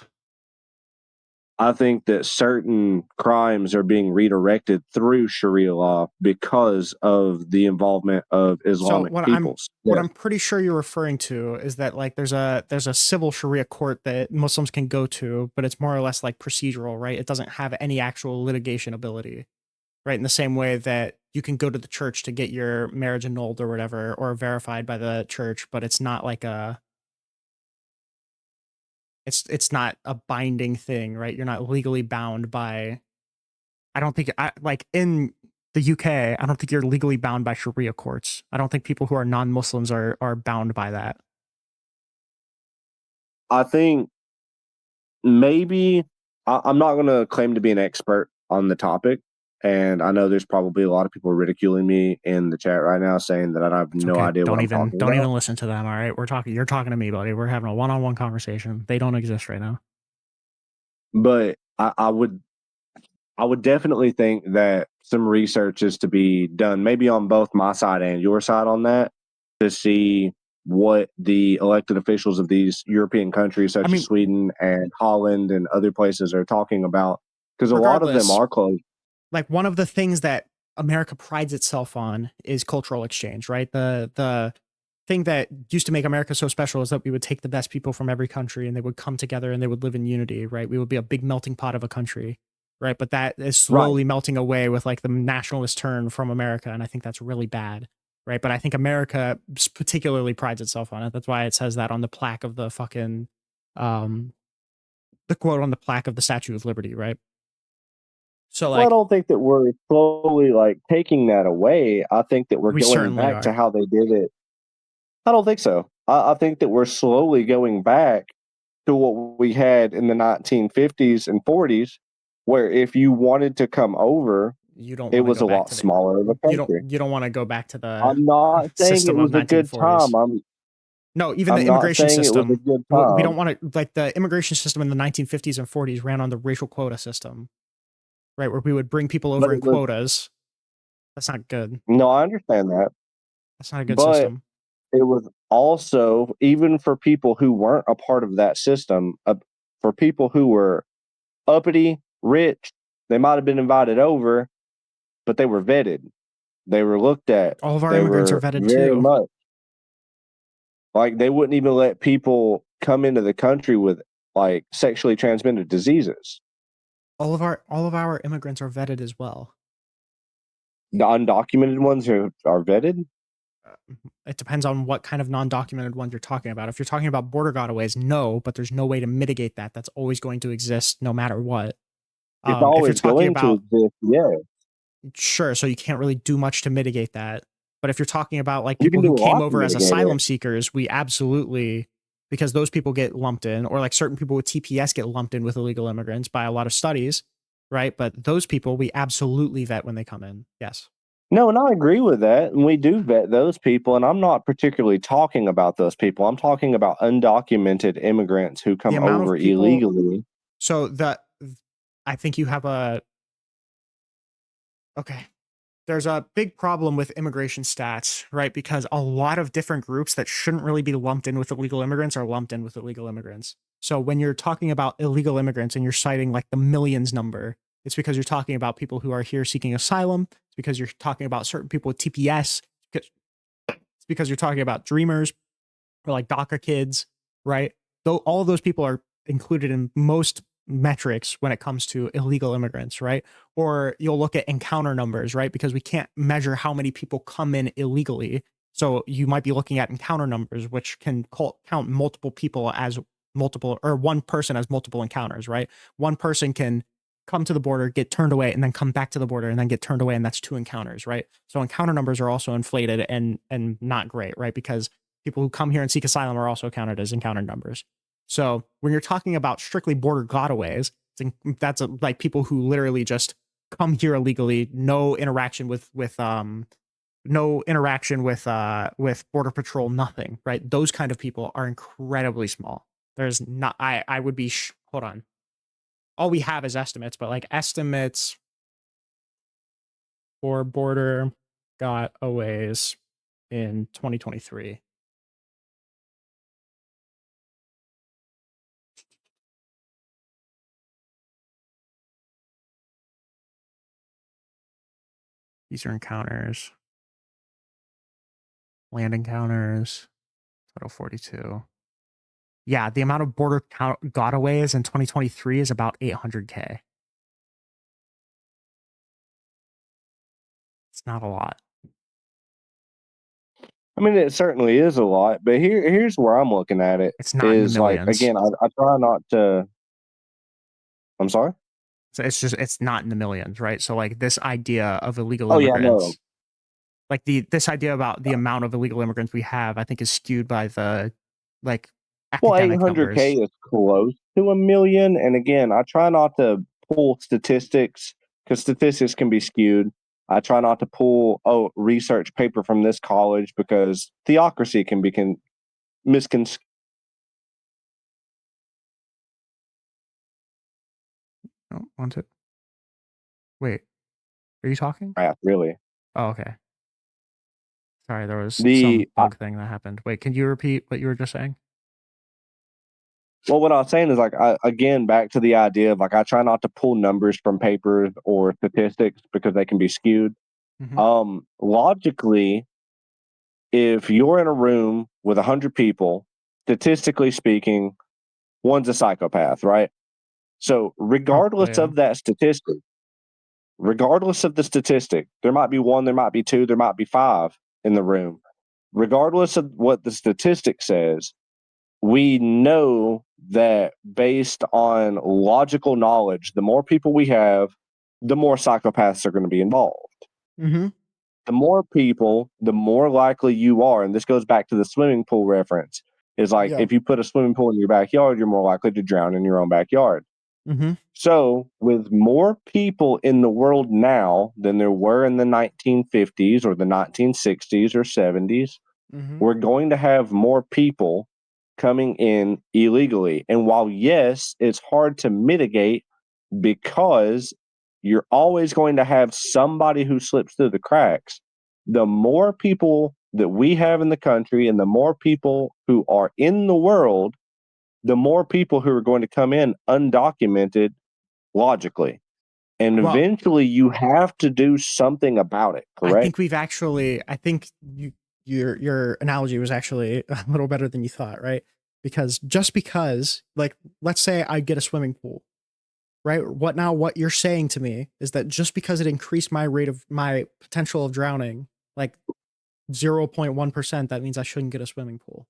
I think that certain crimes are being redirected through Sharia law because of the involvement of So Islamic peoples. what Yeah. I'm pretty sure you're referring to is that like there's a civil Sharia court that Muslims can go to, but it's more or less like procedural, right? It doesn't have any actual litigation ability, right? In the same way that you can go to the church to get your marriage annulled or whatever, or verified by the church, but it's not like it's not a binding thing, right? You're not legally bound by. I don't think like in the UK, I don't think you're legally bound by Sharia courts. I don't think people who are non-Muslims are bound by that. I think maybe I'm not going to claim to be an expert on the topic. And I know there's probably a lot of people ridiculing me in the chat right now saying that I have It's no okay. idea what I'm talking Don't about. even listen to them. All right, you're talking to me, buddy. We're having a one-on-one conversation. They don't exist right now. But I would definitely think that some research is to be done, maybe on both my side and your side on that, to see what the elected officials of these European countries, such as Sweden and Holland and other places, are talking about. Because a lot of them regardless, are closed. like one of the things that America prides itself on is cultural exchange, right? The thing that used to make America so special is that we would take the best people from every country and they would come together and they would live in unity, right? We would be a big melting pot of a country, right? But that is slowly melting away with like the nationalist turn from America, and I think that's really bad, right? But I think America particularly prides itself on it. That's why it says that on the plaque of the fucking the quote on the plaque of the Statue of Liberty, right? So Well, I like don't think that we're slowly like taking that away. I think that we're we going certainly back to are. how they did it. I don't think so. I think that we're slowly going back to what we had in the 1950s and 40s, where if you wanted to come over, You don't it want to was go a back lot to the smaller of a country. you don't want to go back to the I'm not saying it system of was a good 1940s. time. No, even I'm the not immigration saying it was a system. good We time. don't want to like the immigration system in the 1950s and 40s ran on the racial quota system, right? Where we would bring people But over in it was quotas. That's not good. no, I understand that. That's not a good But system. it was also, even for people who weren't a part of that system, for people who were uppity, rich, they might have been invited over, but they were vetted. They were looked at. All of our They immigrants are were vetted very too. much like they wouldn't even let people come into the country with like sexually transmitted diseases. All of our immigrants are vetted as well. The undocumented ones are vetted. It depends on what kind of non-documented ones you're talking about. If you're talking about border gotaways, no, but there's no way to mitigate that. That's always going to exist no matter what. It's If you're always talking going to about exist. Yeah, sure, so you can't really do much to mitigate that. But if you're talking about like you people can who do a came lot to over as mitigate it. asylum seekers, we absolutely, because those people get lumped in, or like certain people with TPS get lumped in with illegal immigrants by a lot of studies, right? But those people we absolutely vet when they come in. Yes. No, and I agree with that. And we do vet those people. And I'm not particularly talking about those people. I'm talking about undocumented immigrants who The come amount over of people, illegally. so I think you have okay. There's a big problem with immigration stats, right? Because a lot of different groups that shouldn't really be lumped in with illegal immigrants are lumped in with illegal immigrants. So when you're talking about illegal immigrants and you're citing like the millions number, it's because you're talking about people who are here seeking asylum. It's because you're talking about certain people with TPS. It's because you're talking about dreamers or like DACA kids, right? though all of those people are included in most metrics when it comes to illegal immigrants, right? Or you'll look at encounter numbers, right? Because we can't measure how many people come in illegally. So you might be looking at encounter numbers, which can count multiple people as multiple, or one person as multiple encounters, right? One person can come to the border, get turned away, and then come back to the border and then get turned away, and that's 2 encounters, right? So encounter numbers are also inflated and not great, right? Because people who come here and seek asylum are also counted as encounter numbers. So when you're talking about strictly border gotaways, that's like people who literally just come here illegally, no interaction with border patrol, nothing, right? Those kind of people are incredibly small. There's not, I would be, hold on. All we have is estimates, but like estimates for border gotaways in 2023. These are encounters. Land encounters. Total 42. Yeah, the amount of border gotaways in 2023 is about 800K. It's not a lot. I mean, it certainly is a lot, but here's where I'm looking at it. It's not in the Is like, millions. again, I try not to. I'm sorry. So it's not in the millions, right? So like this idea of illegal Oh yeah, immigrants, no. like this idea about the amount of illegal immigrants we have, I think is skewed by the like Well, academic 800K numbers. is close to 1 million, and again, I try not to pull statistics because statistics can be skewed. I try not to pull research paper from this college because theocracy can be misconstrued. Oh, want it? Wait, are you talking? Really. Oh, okay. Sorry, there was some The bug thing that happened. Wait, can you repeat what you were just saying? Well, what I was saying is like again back to the idea of like I try not to pull numbers from papers or statistics because they can be skewed. Logically, if you're in a room with 100 people, statistically speaking, one's a psychopath, right? So Probably, yeah. regardless of the statistic, there might be one, there might be two, there might be five in the room. Regardless of what the statistic says, we know that based on logical knowledge, the more people we have, the more psychopaths are going to be involved. Mm-hmm. The more people, the more likely you are. And this goes back to the swimming pool reference. Is like if you put a swimming pool in your backyard, you're more likely to drown in your own backyard. Mm-hmm. So, with more people in the world now than there were in the 1950s or the 1960s or 70s, we're going to have more people coming in illegally. And while, yes, it's hard to mitigate because you're always going to have somebody who slips through the cracks, the more people that we have in the country and the more people who are in the world, the more people who are going to come in undocumented logically. And eventually you have to do something about it, correct? I think your analogy was actually a little better than you thought, right? Because like, let's say I get a swimming pool, right? What you're saying to me is that just because it increased my potential of drowning, like 0.1%, that means I shouldn't get a swimming pool.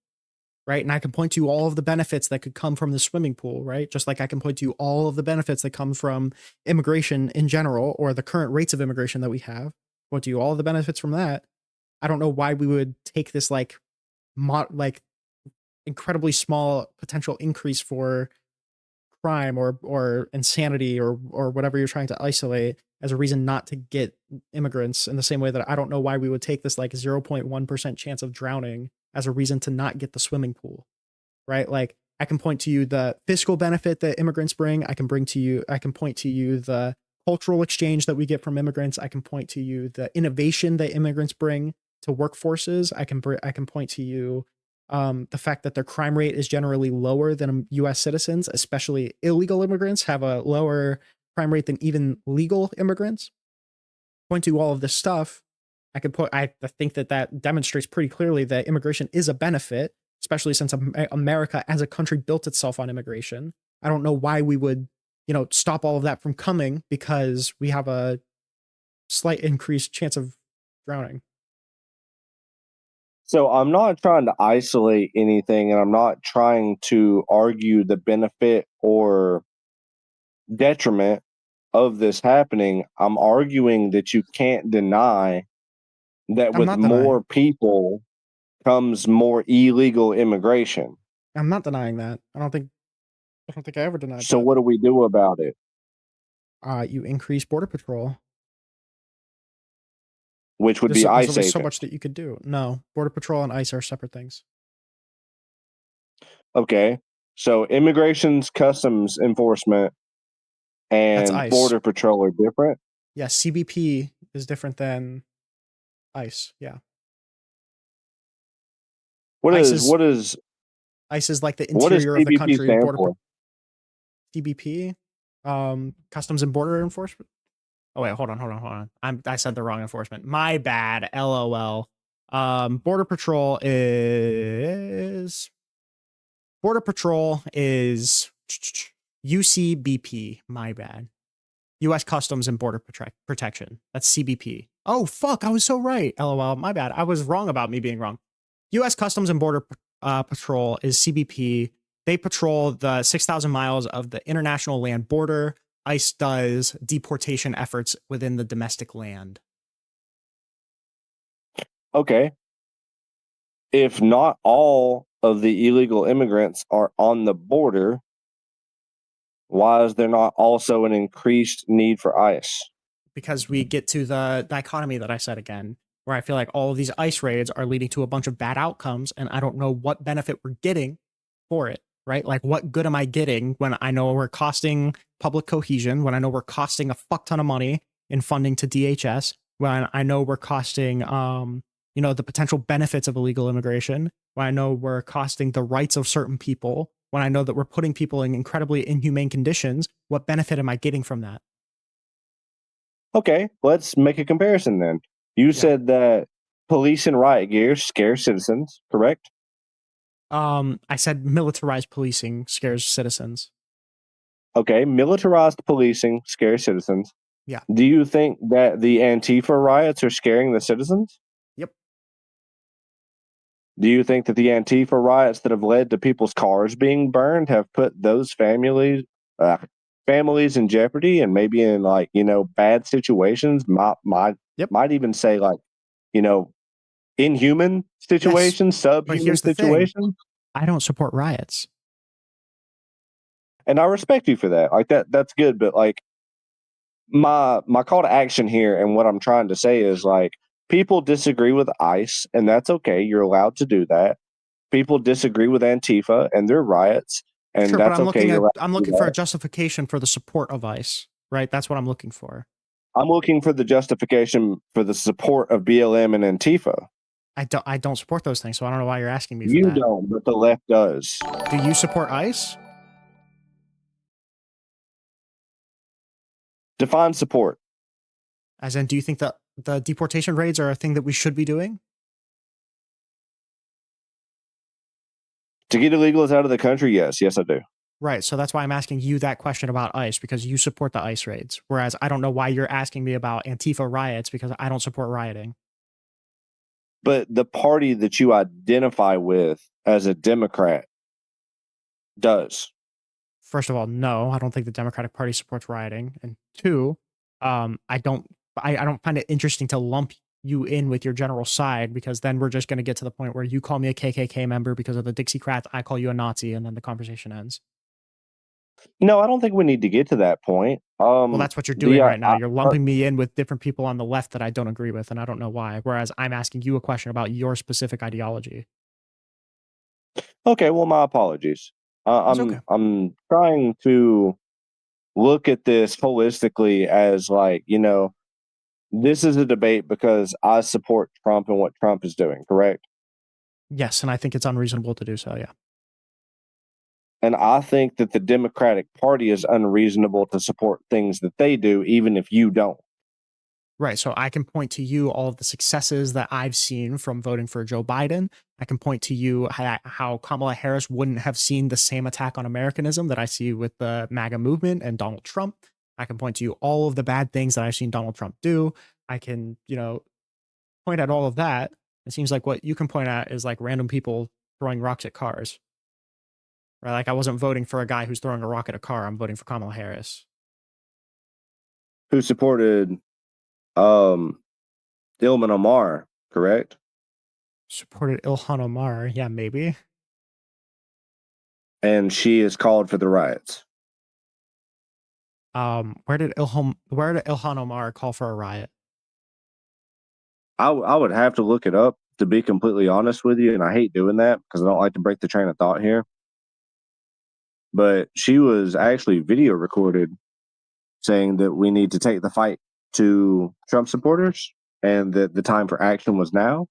Right. And I can point to all of the benefits that could come from the swimming pool, right? Just like I can point to all of the benefits that come from immigration in general, or the current rates of immigration that we have. Point to all of the benefits from that. I don't know why we would take this like incredibly small potential increase for crime or insanity or whatever you're trying to isolate as a reason not to get immigrants, in the same way that I don't know why we would take this like 0.1% chance of drowning as a reason to not get the swimming pool, right? Like I can point to you the fiscal benefit that immigrants bring. I can point to you the cultural exchange that we get from immigrants. I can point to you the innovation that immigrants bring to workforces. I can point to you the fact that their crime rate is generally lower than US citizens, especially illegal immigrants have a lower crime rate than even legal immigrants. Point to all of this stuff. I think that demonstrates pretty clearly that immigration is a benefit. especially since America as a country built itself on immigration. I don't know why we would, stop all of that from coming because we have a slight increased chance of drowning. So I'm not trying to isolate anything, and I'm not trying to argue the benefit or detriment of this happening. I'm arguing that you can't deny that I'm with not more denying. people comes more illegal immigration. I'm not denying that. I don't think I ever denied So that. what do we do about it? You increase border patrol. Which would be There's ICE only so much agents. that you could do. No, border patrol and ICE are separate things. Okay. So immigration's customs enforcement That's and ICE. border patrol are different. Yeah, CBP is different than ICE. Yeah, What ICE is is what is ICE is like the what does interior of the CBP country. stand for? CBP, Customs and Border Enforcement. Oh wait, hold on. I said the wrong enforcement. My bad. LOL. Border Patrol is UCBP. My bad. U.S. Customs and Border Protection. That's CBP. Oh fuck, I was so right. LOL. My bad. I was wrong about me being wrong. U.S. Customs and Border Patrol is CBP. They patrol the 6,000 miles of the international land border. ICE does deportation efforts within the domestic land. Okay. If not all of the illegal immigrants are on the border, why is there not also an increased need for ICE? Because we get to the dichotomy that I said again, where I feel like all of these ICE raids are leading to a bunch of bad outcomes, and I don't know what benefit we're getting for it, right? Like, what good am I getting when I know we're costing public cohesion, when I know we're costing a fuck ton of money in funding to DHS, when I know we're costing, the potential benefits of illegal immigration, when I know we're costing the rights of certain people, when I know that we're putting people in incredibly inhumane conditions, what benefit am I getting from that? Okay, let's make a comparison then. You Yeah. said that police and riot gear scare citizens, correct? I said militarized policing scares citizens. Okay, militarized policing scares citizens. Yeah. Do you think that the Antifa riots are scaring the citizens? Yep. Do you think that the Antifa riots that have led to people's cars being burned have put those uh, families in jeopardy and maybe in bad situations? Yep. Might even say you know inhuman Yes. situations, But subhuman here's the thing. situations. I don't support riots. And I respect you for that. Like that's good. But like my call to action here and what I'm trying to say is like people disagree with ICE, and that's okay. You're allowed to do that. People disagree with Antifa and their riots, and Sure, but that's okay. You're allowed I'm to do looking for a that. justification for the support of ICE, right? That's what I'm looking for. I'm looking for the justification for the support of BLM and Antifa. I don't support those things, so I don't know why you're asking me for You that. don't, but the left does. Do you support ICE? Define support. As in, do you think that the deportation raids are a thing that we should be doing? To get illegals out of the country, yes. Yes, I do. Right. So that's why I'm asking you that question about ICE, because you support the ICE raids. Whereas I don't know why you're asking me about Antifa riots, because I don't support rioting. But the party that you identify with as a Democrat does. First of all, no, I don't think the Democratic Party supports rioting. And two, I don't find it interesting to lump you in with your general side, because then we're just going to get to the point where you call me a KKK member because of the Dixiecrats, I call you a Nazi, and then the conversation ends. No, I don't think we need to get to that point. Well, that's what you're The doing right now. You're lumping me in with different people on the left that I don't agree with, and I don't know why. Whereas I'm asking you a question about your specific ideology. Okay, well, my apologies. It's okay. I'm trying to look at this holistically as this is a debate because I support Trump and what Trump is doing, correct? Yes, and I think it's unreasonable to do so. Yeah. And I think that the Democratic Party is unreasonable to support things that they do, even if you don't. Right. So I can point to you all of the successes that I've seen from voting for Joe Biden. I can point to you how Kamala Harris wouldn't have seen the same attack on Americanism that I see with the MAGA movement and Donald Trump. I can point to you all of the bad things that I've seen Donald Trump do. I can, point at all of that. It seems like what you can point at is like random people throwing rocks at cars. Right? Like I wasn't voting for a guy who's throwing a rock at a car. I'm voting for Kamala Harris. Who supported Ilhan Omar, correct? Supported Ilhan Omar. Yeah, maybe. And she is called for the riots. Where did Ilhan Omar call for a riot? I would have to look it up, to be completely honest with you, and I hate doing that because I don't like to break the train of thought here. But she was actually video recorded saying that we need to take the fight to Trump supporters and that the time for action was now.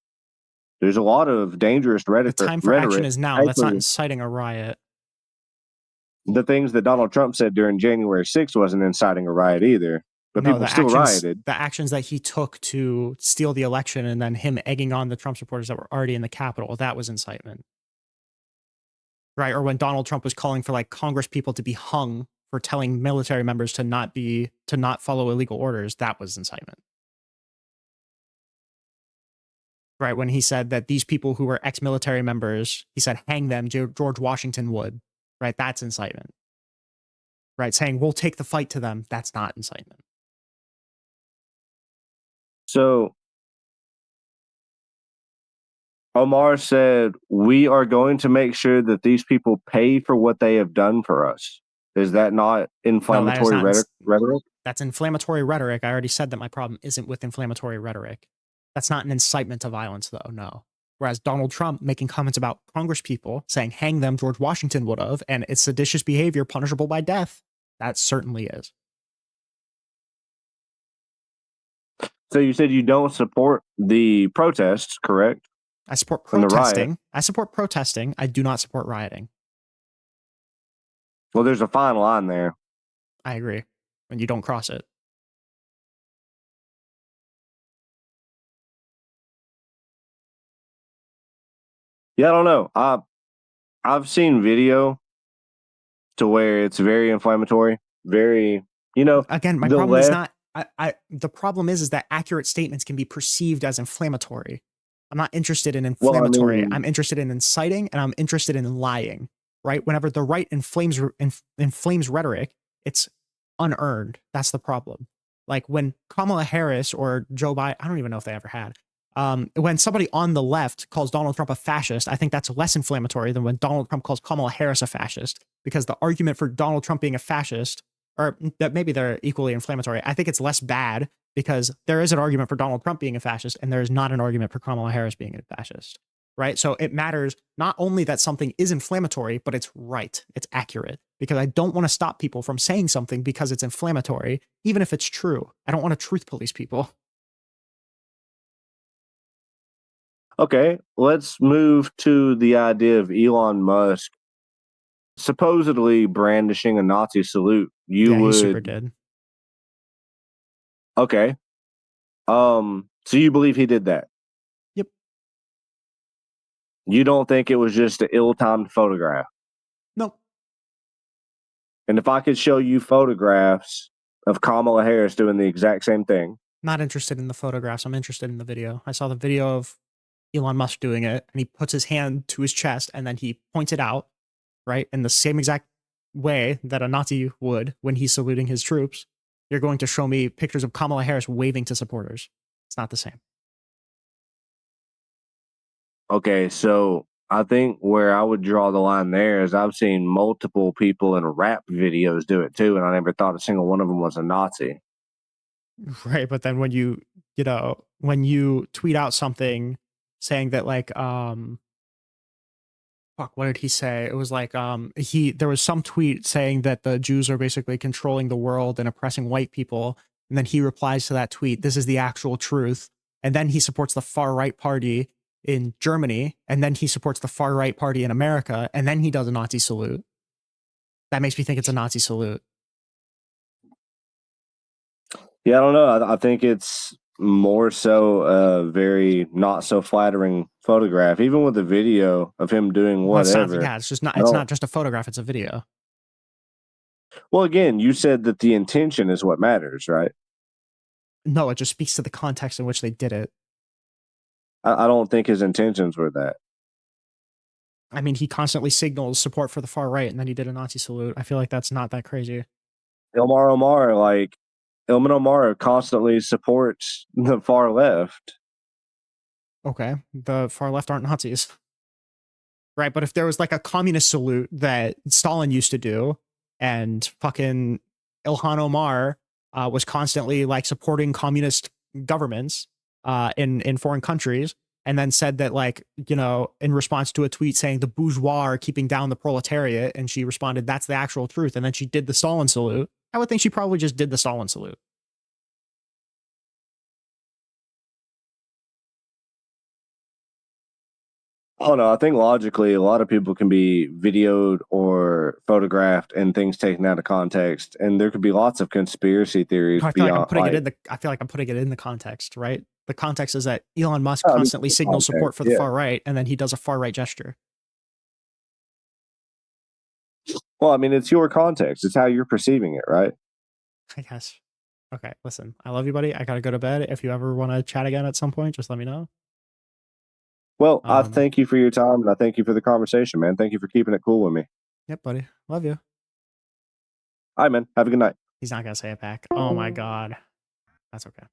There's a lot of dangerous rhetoric. The time for action is now. That's not inciting a riot. The things that Donald Trump said during January 6th wasn't inciting a riot either. But people still rioted. The actions that he took to steal the election and then him egging on the Trump supporters that were already in the Capitol, that was incitement. Right? Or when Donald Trump was calling for like Congress people to be hung for telling military members to not follow illegal orders, that was incitement. Right? When he said that these people who were ex-military members, he said hang them, George Washington would. Right? That's incitement. Right? Saying we'll take the fight to them, that's not incitement. So Omar said, we are going to make sure that these people pay for what they have done for us. Is that not inflammatory rhetoric? That's inflammatory rhetoric. I already said that my problem isn't with inflammatory rhetoric. That's not an incitement to violence, though, no. Whereas Donald Trump making comments about Congress people saying hang them, George Washington would have, and it's seditious behavior punishable by death, that certainly is. So you said you don't support the protests, correct? I support protesting. I support protesting. I do not support rioting. Well, there's a fine line there. I agree. And you don't cross it. Yeah, I don't know. I've seen video to where it's very inflammatory, very, Again, my problem is not. The problem is that accurate statements can be perceived as inflammatory. I'm not interested in inflammatory. Well, I'm interested in inciting, and I'm interested in lying. Right? Whenever the right inflames rhetoric, it's unearned. That's the problem. Like when Kamala Harris or Joe Biden, I don't even know if they ever had. When somebody on the left calls Donald Trump a fascist, I think that's less inflammatory than when Donald Trump calls Kamala Harris a fascist, because the argument for Donald Trump being a fascist, or that maybe they're equally inflammatory, I think it's less bad because there is an argument for Donald Trump being a fascist and there is not an argument for Kamala Harris being a fascist, right? So it matters not only that something is inflammatory, but it's right, it's accurate, because I don't want to stop people from saying something because it's inflammatory, even if it's true. I don't want to truth police people. Okay, let's move to the idea of Elon Musk supposedly brandishing a Nazi salute. He super did. Okay. So you believe he did that? Yep. You don't think it was just an ill-timed photograph? Nope. And if I could show you photographs of Kamala Harris doing the exact same thing? Not interested in the photographs. I'm interested in the video. I saw the video of Elon Musk doing it, and he puts his hand to his chest, and then he points it out, right? In the same exact way that a Nazi would when he's saluting his troops. You're going to show me pictures of Kamala Harris waving to supporters. It's not the same. Okay, so I think where I would draw the line there is I've seen multiple people in rap videos do it too, and I never thought a single one of them was a Nazi. Right, but then when you tweet out something saying that like what did he say? It was like there was some tweet saying that the Jews are basically controlling the world and oppressing white people, and then he replies to that tweet, "This is the actual truth." And then he supports the far right party in Germany, and then he supports the far right party in America, and then he does a Nazi salute. That makes me think it's a Nazi salute. Yeah, I don't know. I think it's more so a very not so flattering photograph, even with the video of him doing Well, it's not. whatever. Yeah, it's just not. I It's don't. not just a photograph. It's a video. Well, again, you said that the intention is what matters, right? No, it just speaks to the context in which they did it. I don't think his intentions were that. I mean, he constantly signals support for the far right, and then he did a Nazi salute. I feel like that's not that crazy. Ilman Omar constantly supports the far left. Okay, the far left aren't Nazis, right? But if there was like a communist salute that Stalin used to do, and fucking Ilhan Omar was constantly like supporting communist governments in foreign countries, and then said that, like, you know, in response to a tweet saying the bourgeois are keeping down the proletariat, and she responded, "That's the actual truth," and then she did the Stalin salute. I would think she probably just did the Stalin salute. I don't know. I think logically, a lot of people can be videoed or photographed and things taken out of context, and there could be lots of conspiracy theories I feel like I'm beyond. putting it in the. I feel like I'm putting it in the context, right? The context is that Elon Musk I mean, constantly signals support context, for the yeah. far right, and then he does a far right gesture. Well, I mean, it's your context. It's how you're perceiving it, right? I guess. Okay, listen, I love you, buddy. I gotta go to bed. If you ever want to chat again at some point, just let me know. Well, I Um, thank you for your time, and I thank you for the conversation, man. Thank you for keeping it cool with me. Yep, buddy. Love you. All right, man. Have a good night. He's not gonna say it back. Oh my god. That's okay.